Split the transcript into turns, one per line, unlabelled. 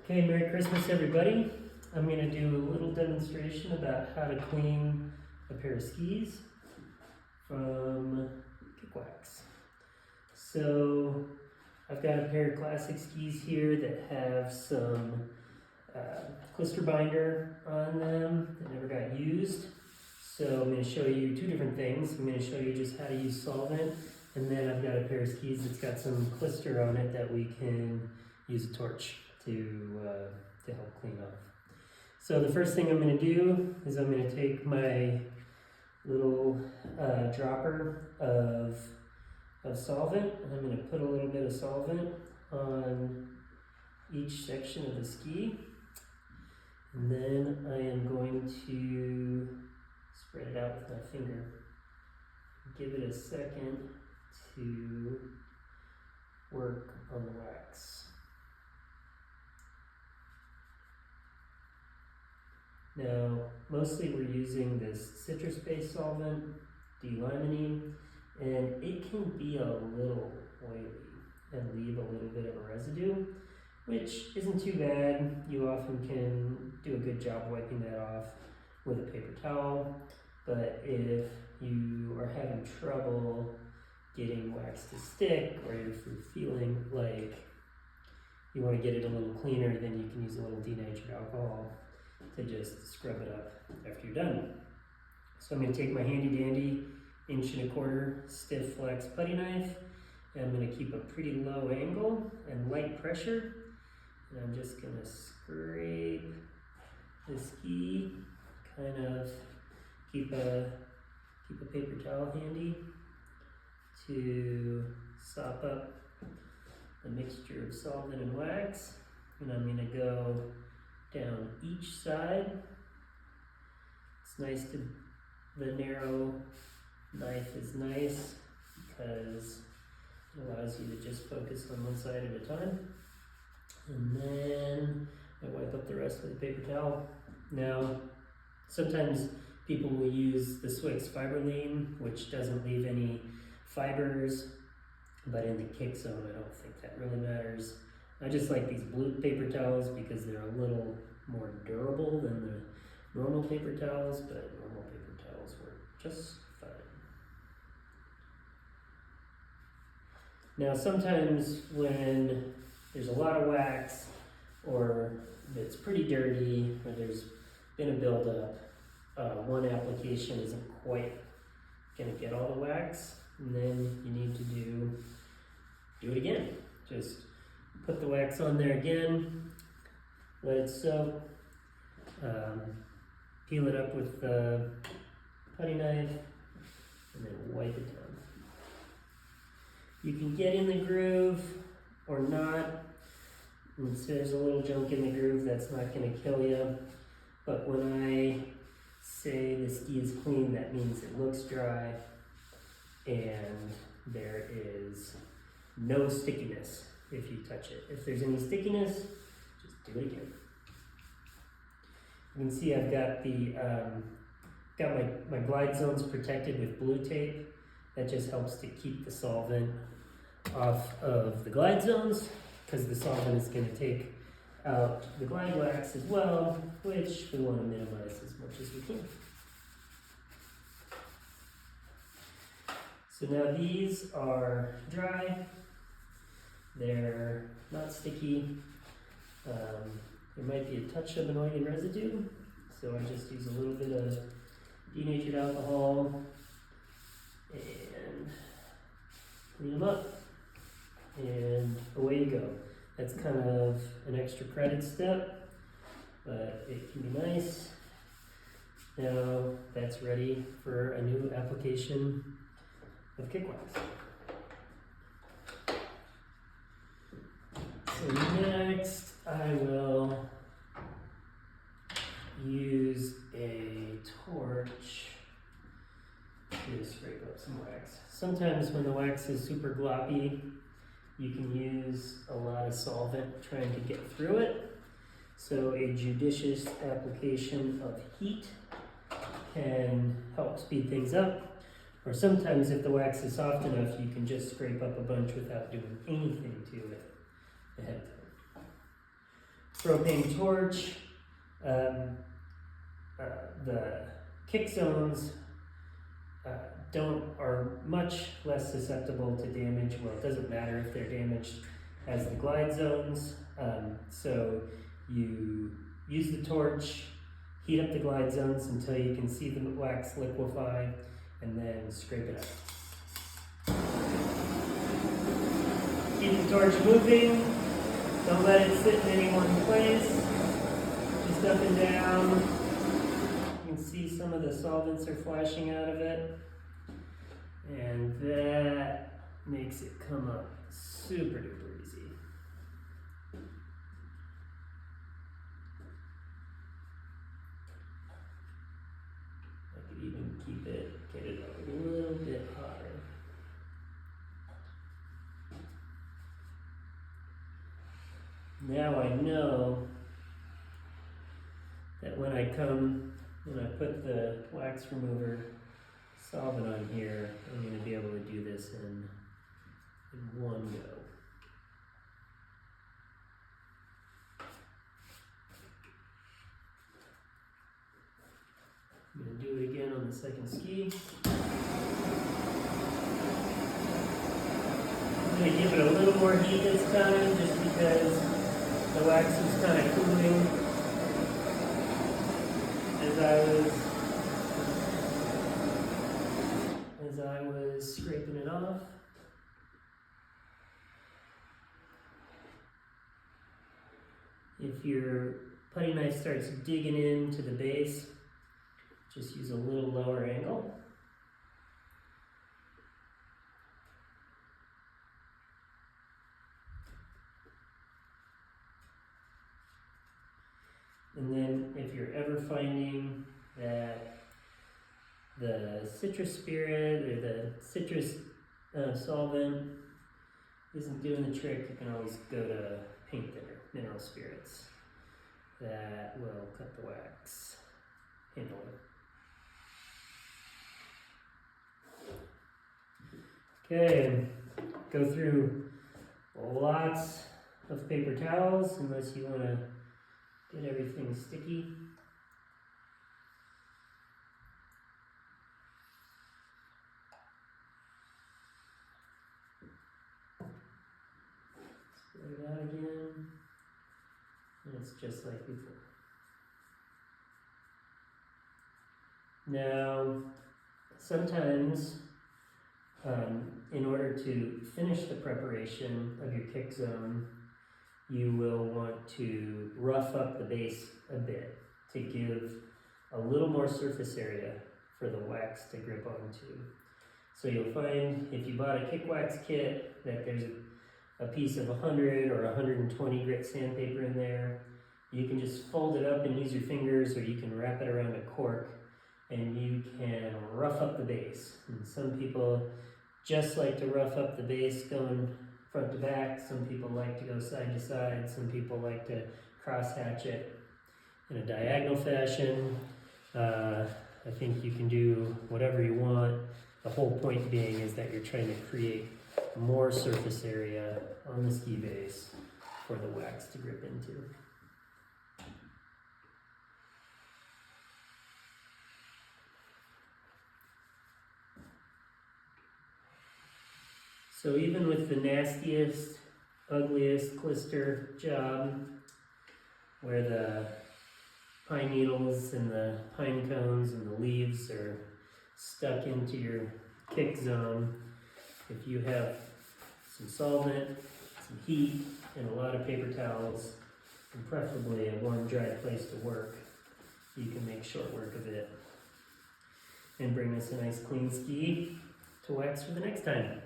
Okay, Merry Christmas everybody. I'm going to do a little demonstration about how to clean a pair of skis from kick wax. So I've got a pair of classic skis here that have some blister binder on them that never got used. So I'm going to show you two different things. I'm going to show you just how to use solvent, and then I've got a pair of skis that's got some blister on it that we can use a torch to help clean off. So the first thing I'm going to do is I'm going to take my little dropper of solvent, and I'm going to put a little bit of solvent on each section of the ski, and then I am going to spread it out with my finger. Give it a second to work on the wax. Now, mostly we're using this citrus-based solvent, D-limonene, and it can be a little oily and leave a little bit of a residue, which isn't too bad. You often can do a good job wiping that off with a paper towel, but if you are having trouble getting wax to stick, or you're feeling like you want to get it a little cleaner, then you can use a little denatured alcohol to just scrub it up after you're done. So I'm going to take my handy dandy 1.25 inch stiff flex putty knife, and I'm going to keep a pretty low angle and light pressure, and I'm just going to scrape the ski, kind of keep a paper towel handy to sop up the mixture of solvent and wax, and I'm going to go down each side. It's nice to, the narrow knife is nice because it allows you to just focus on one side at a time. And then I wipe up the rest with a paper towel. Now, sometimes people will use the Swix Fiberline, which doesn't leave any fibers, but in the kick zone, I don't think that really matters. I just like these blue paper towels because they're a little more durable than the normal paper towels, but normal paper towels work just fine. Now sometimes when there's a lot of wax, or it's pretty dirty, or there's been a buildup, one application isn't quite going to get all the wax, and then you need to do it again. Just put the wax on there again, let it soak, peel it up with the putty knife, and then wipe it down. You can get in the groove or not. And so there's a little junk in the groove, that's not going to kill you. But when I say the ski is clean, that means it looks dry and there is no stickiness if you touch it. If there's any stickiness, just do it again. You can see I've got my glide zones protected with blue tape. That just helps to keep the solvent off of the glide zones, because the solvent is going to take out the glide wax as well, which we want to minimize as much as we can. So now these are dry. They're not sticky. There might be a touch of an oily residue, so I just use a little bit of denatured alcohol and clean them up, and away you go. That's kind of an extra credit step, but it can be nice. Now that's ready for a new application of kick wax. So next I will use a torch to scrape up some wax. Sometimes when the wax is super gloppy, you can use a lot of solvent trying to get through it. So a judicious application of heat can help speed things up. Or sometimes if the wax is soft enough, you can just scrape up a bunch without doing anything to it ahead of time. propane torch. The kick zones are much less susceptible to damage. Well, it doesn't matter if they're damaged as the glide zones. So you use the torch, heat up the glide zones until you can see the wax liquefy, and then scrape it up. Keep the torch moving. Don't let it sit in any one place. Just up and down. You can see some of the solvents are flashing out of it. And that makes it come up super duper easy. I could even get it a little bit hotter. Now I know that when I put the wax remover solvent on here, I'm going to be able to do this in one go. I'm going to do it again on the second ski. I'm going to give it a little more heat this time just because the wax was kind of cooling as I was scraping it off. If your putty knife starts digging into the base, just use a little lower angle. And then if you're ever finding that the citrus spirit or the citrus solvent isn't doing the trick, you can always go to paint thinner, mineral spirits. That will cut the wax handle. Okay, go through lots of paper towels unless you want to get everything sticky. Spray it out again, and it's just like before. Now, sometimes in order to finish the preparation of your kick zone, you will want to rough up the base a bit to give a little more surface area for the wax to grip onto. So you'll find if you bought a kick wax kit that there's a piece of 100 or 120 grit sandpaper in there. You can just fold it up and use your fingers, or you can wrap it around a cork and you can rough up the base. And some people just like to rough up the base going front to back. Some people like to go side to side. Some people like to cross hatch it in a diagonal fashion. I think you can do whatever you want. The whole point being is that you're trying to create more surface area on the ski base for the wax to grip into. So even with the nastiest, ugliest clister job, where the pine needles and the pine cones and the leaves are stuck into your kick zone, if you have some solvent, some heat, and a lot of paper towels, and preferably a warm, dry place to work, you can make short work of it and bring us a nice clean ski to wax for the next time.